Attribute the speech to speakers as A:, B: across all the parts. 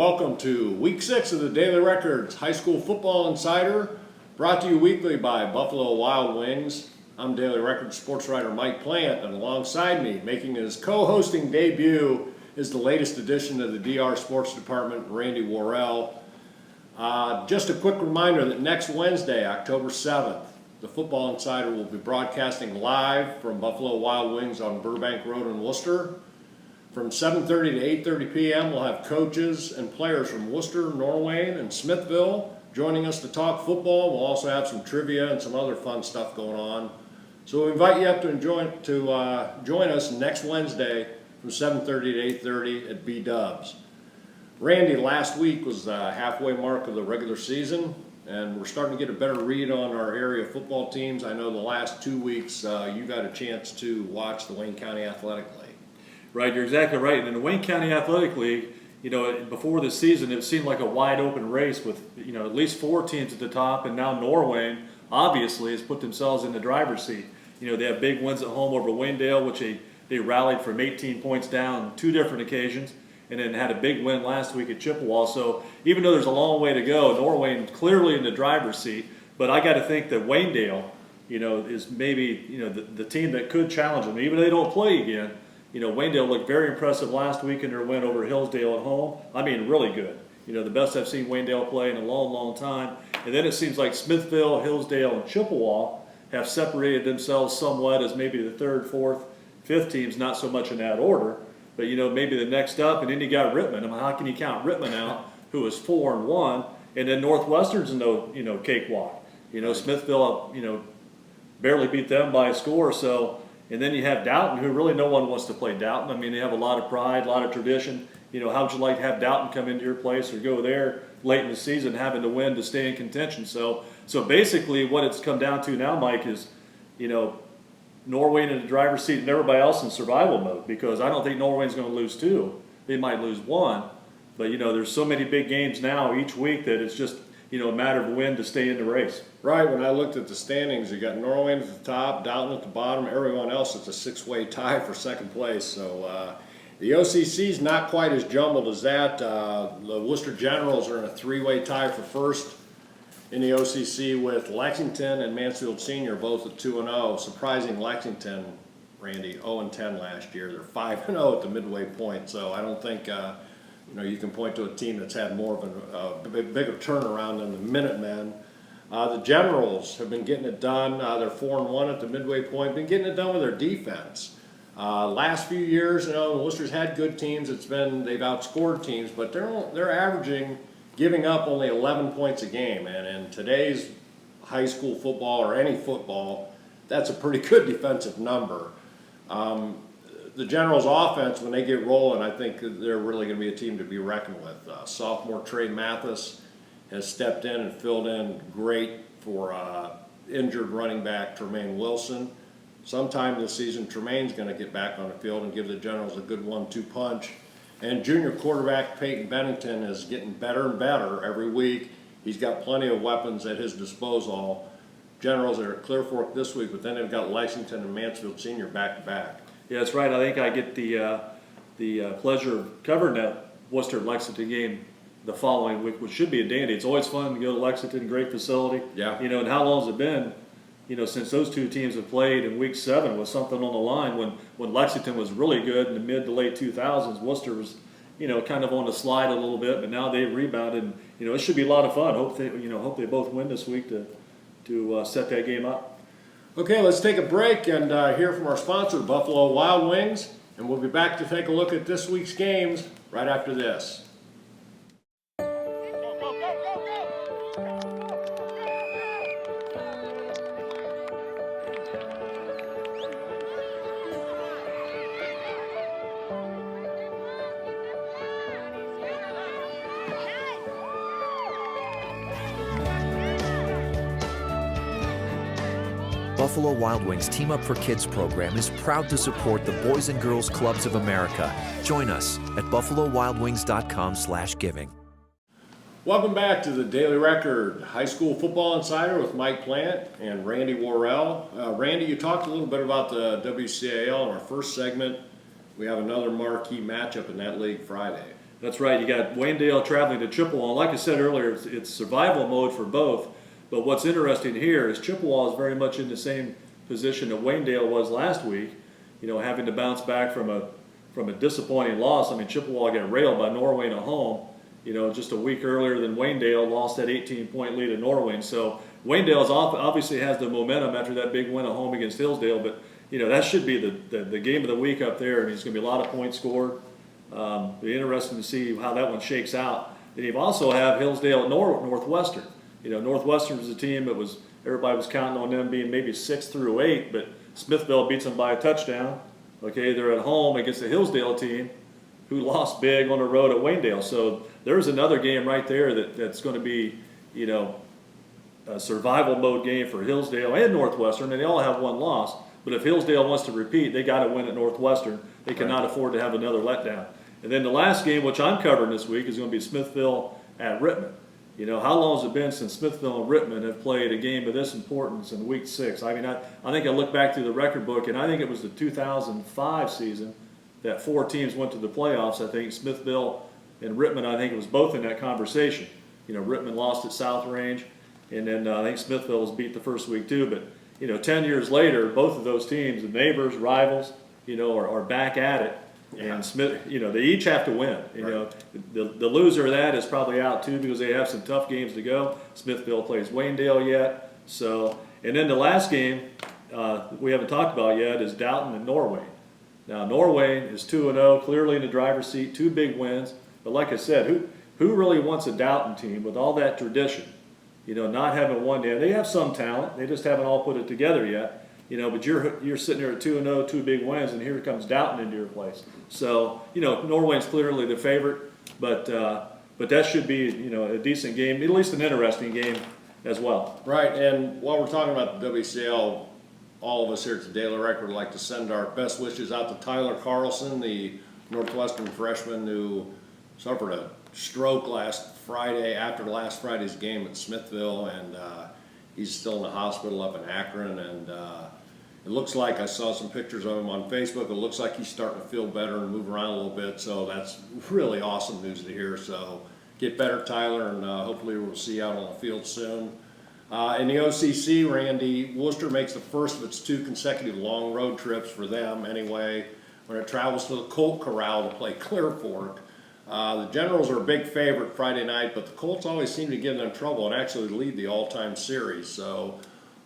A: welcome to Week 6 of the Daily Records High School Football Insider, brought to you weekly by Buffalo Wild Wings. I'm Daily Records sports writer Mike Plant, and alongside me, making his co-hosting debut, is the latest addition to the DR Sports Department, Randy Worrell. Just a quick reminder that next Wednesday, October 7th, the Football Insider will be broadcasting live from Buffalo Wild Wings on Burbank Road in Worcester. From 7:30 to 8:30 p.m., we'll have coaches and players from Worcester, Norwayne, and Smithville joining us to talk football. We'll also have some trivia and some other fun stuff going on. So we invite you up to join us next Wednesday from 7:30 to 8:30 at B-Dubs. Randy, last week was the halfway mark of the regular season, and we're starting to get a better read on our area football teams. I know the last 2 weeks you've had a chance to watch the Wayne County Athletic League.
B: Right, you're exactly right. And in the Wayne County Athletic League, before the season, it seemed like a wide open race with, at least 4 teams at the top, and now Norwayne obviously has put themselves in the driver's seat. They have big wins at home over Waynedale, which they rallied from 18 points down on 2 different occasions, and then had a big win last week at Chippewa. So even though there's a long way to go, Norwayne clearly in the driver's seat. But I got to think that Waynedale, is maybe the team that could challenge them, even if they don't play again. Waynedale looked very impressive last week in their win over Hillsdale at home. I mean, really good. The best I've seen Waynedale play in a long, long time. And then it seems like Smithville, Hillsdale, and Chippewa have separated themselves somewhat as maybe the 3rd, 4th, 5th teams, not so much in that order. But, maybe the next up, and then you got Rittman. I mean, how can you count Rittman out, who is 4-1, and then Northwestern's no, cakewalk. Smithville, barely beat them by a score, so. And then you have Doughton, who really no one wants to play Doughton. I mean, they have a lot of pride, a lot of tradition. How would you like to have Doughton come into your place or go there late in the season having to win to stay in contention? So basically what it's come down to now, Mike, is, Norwayne in the driver's seat and everybody else in survival mode, because I don't think Norwayne's going to lose 2. They might lose 1. But, there's so many big games now each week that it's just, a matter of win to stay in the race.
A: Right, when I looked at the standings, you got Norwayne at the top, Doughton at the bottom, everyone else it's a 6-way tie for 2nd place. So the OCC's not quite as jumbled as that. The Worcester Generals are in a 3-way tie for 1st in the OCC with Lexington and Mansfield Senior both at 2-0. Surprising Lexington, Randy, 0-10 last year. They're 5-0 at the midway point, so I don't think you can point to a team that's had more of a bigger turnaround than the Minutemen. The Generals have been getting it done. They're 4-1 at the midway point. Been getting it done with their defense. Last few years, Worcester's had good teams. They've outscored teams, but they're averaging, giving up only 11 points a game. And in today's high school football or any football, that's a pretty good defensive number. The Generals' offense, when they get rolling, I think they're really going to be a team to be reckoned with. Sophomore Trey Mathis has stepped in and filled in great for injured running back Tremaine Wilson. Sometime this season, Tremaine's going to get back on the field and give the Generals a good 1-2 punch. And junior quarterback Peyton Bennington is getting better and better every week. He's got plenty of weapons at his disposal. Generals are at Clear Fork this week, but then they've got Lexington and Mansfield Senior back-to-back.
B: Yeah, that's right. I think I get the pleasure of covering that Worcester-Lexington game the following week, which should be a dandy. It's always fun to go to Lexington, great facility.
A: Yeah.
B: And how long has it been, since those 2 teams have played in week 7 with something on the line when Lexington was really good in the mid to late 2000s. Worcester was, kind of on the slide a little bit, but now they've rebounded. And, it should be a lot of fun. Hope they both win this week to set that game up.
A: Okay, let's take a break and hear from our sponsor, Buffalo Wild Wings, and we'll be back to take a look at this week's games right after this.
C: Buffalo Wild Wings Team Up for Kids program is proud to support the Boys and Girls Clubs of America. Join us at buffalowildwings.com/giving.
A: Welcome back to the Daily Record High School Football Insider with Mike Plant and Randy Worrell. Randy, you talked a little bit about the WCAL in our first segment. We have another marquee matchup in that league Friday.
B: That's right. You got Waynedale traveling to Chippewa. Like I said earlier, it's survival mode for both. But what's interesting here is Chippewa is very much in the same position that Waynedale was last week. You know, having to bounce back from a disappointing loss. I mean, Chippewa got railed by Norwayne at home. You know, just a week earlier than Waynedale lost that 18-point lead at Norwayne. So Waynedale obviously has the momentum after that big win at home against Hillsdale. But you know, that should be the game of the week up there. I mean, it's going to be a lot of points scored. Be interesting to see how that one shakes out. Then you also have Hillsdale at Northwestern. You know, Northwestern was a team that everybody was counting on them being maybe 6 through 8, but Smithville beats them by a touchdown. Okay, they're at home against the Hillsdale team who lost big on the road at Waynedale. So there's another game right there that's going to be, you know, a survival mode game for Hillsdale and Northwestern, and they all have one loss. But if Hillsdale wants to repeat, they got to win at Northwestern. They cannot afford to have another letdown. And then the last game, which I'm covering this week, is going to be Smithville at Rittman. You know, how long has it been since Smithville and Rittman have played a game of this importance in week 6? I mean, I think I look back through the record book, and I think it was the 2005 season that 4 teams went to the playoffs. I think Smithville and Rittman, I think it was both in that conversation. You know, Rittman lost at South Range, and then I think Smithville was beat the first week too. But, you know, 10 years later, both of those teams, the neighbors, rivals, you know, are back at it.
A: Yeah.
B: And Smith, you know, they each have to win. You know, the loser of that is probably out too because they have some tough games to go. Smithville plays Waynedale yet. So, and then the last game we haven't talked about yet is Dalton and Norway. Now Norway is 2-0, clearly in the driver's seat, 2 big wins. But like I said, who really wants a Dalton team with all that tradition? You know, not having won yet. They have some talent. They just haven't all put it together yet. You know, but you're sitting there at 2-0, 2 big wins, and here comes Dalton into your place. So, you know, Norway's clearly the favorite, but that should be, you know, a decent game, at least an interesting game as well.
A: Right, and while we're talking about the WCL, all of us here at the Daily Record would like to send our best wishes out to Tyler Carlson, the Northwestern freshman who suffered a stroke last Friday after last Friday's game at Smithville, and he's still in the hospital up in Akron, and it looks like, I saw some pictures of him on Facebook, it looks like he's starting to feel better and move around a little bit, so that's really awesome news to hear. So get better, Tyler, and hopefully we'll see you out on the field soon. In the OCC, Randy, Worcester makes the first of its 2 consecutive long road trips for them anyway, when it travels to the Colt Corral to play Clear Fork. The Generals are a big favorite Friday night, but the Colts always seem to get them in trouble and actually lead the all-time series. So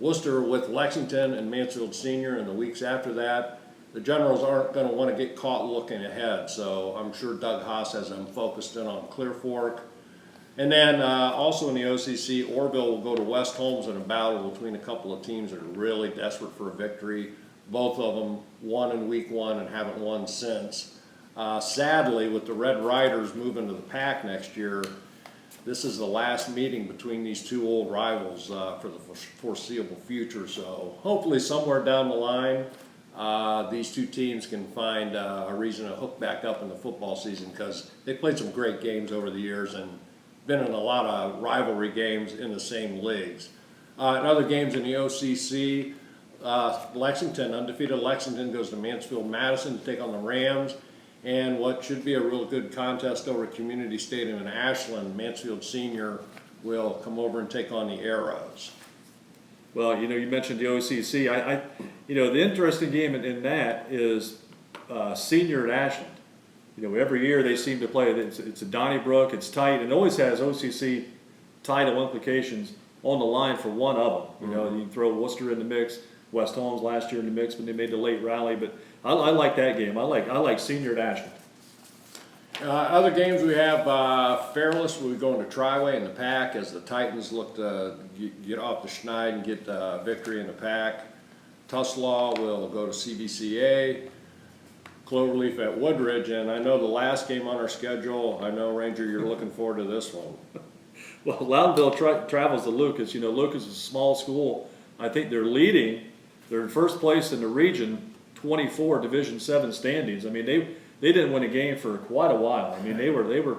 A: Worcester with Lexington and Mansfield Senior in the weeks after that. The Generals aren't going to want to get caught looking ahead, so I'm sure Doug Haas has them focused in on Clear Fork. And then also in the OCC, Orville will go to West Holmes in a battle between a couple of teams that are really desperate for a victory. Both of them won in week 1 and haven't won since. Sadly, with the Red Riders moving to the PAC next year, this is the last meeting between these 2 old rivals for the foreseeable future. So hopefully somewhere down the line, these 2 teams can find a reason to hook back up in the football season, because they played some great games over the years and been in a lot of rivalry games in the same leagues. In other games in the OCC, Lexington, undefeated Lexington, goes to Mansfield-Madison to take on the Rams. And what should be a real good contest over at Community Stadium in Ashland, Mansfield Senior will come over and take on the Arrows.
B: Well, you know, you mentioned the OCC. You know, the interesting game in that is Senior at Ashland. You know, every year they seem to play. It's a Donnybrook. It's tight. It always has OCC title implications on the line for one of them. You know, you can throw Worcester in the mix. West Holmes last year in the mix when they made the late rally, but I like that game. I like Senior at Ashland.
A: Other games we have, Fairless will be going to Triway in the PAC as the Titans look to get off the schneid and get the victory in the PAC. Tuslaw will go to CBCA. Cloverleaf at Woodridge, and I know the last game on our schedule, I know, Ranger, you're looking forward to this one.
B: Well, Loudonville travels to Lucas. You know, Lucas is a small school. I think they're leading. They're in first place in the region, 24 Division 7 standings. I mean, they didn't win a game for quite a while. I mean, they were,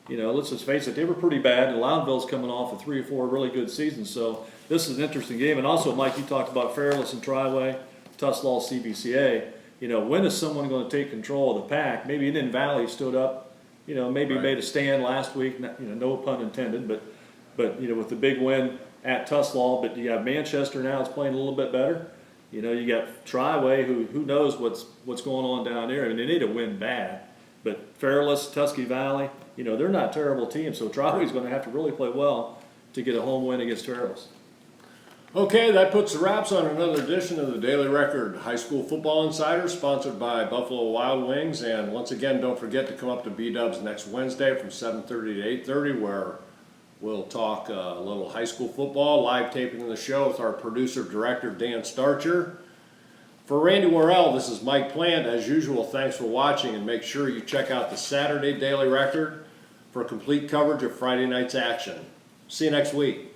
B: you know, let's just face it, they were pretty bad. And Loudonville's coming off of 3 or 4 really good seasons. So this is an interesting game. And also, Mike, you talked about Fairless and Triway, Tuslaw, CBCA. You know, when is someone going to take control of the PAC? Maybe Indian Valley stood up maybe
A: Right.
B: made a stand last week, no pun intended, but with the big win at Tuslaw, but you got Manchester now, it's playing a little bit better. You got Triway, who knows what's going on down there. I mean, they need to win bad, but Fairless, Tusky Valley, they're not terrible teams, so Triway's going to have to really play well to get a home win against Fairless.
A: Okay, that puts the wraps on another edition of the Daily Record High School Football Insider, sponsored by Buffalo Wild Wings. And once again, don't forget to come up to B-Dubs next Wednesday from 7:30 to 8:30, where we'll talk a little high school football, live taping of the show with our producer-director, Dan Starcher. For Randy Worrell, this is Mike Plant. As usual, thanks for watching, and make sure you check out the Saturday Daily Record for complete coverage of Friday night's action. See you next week.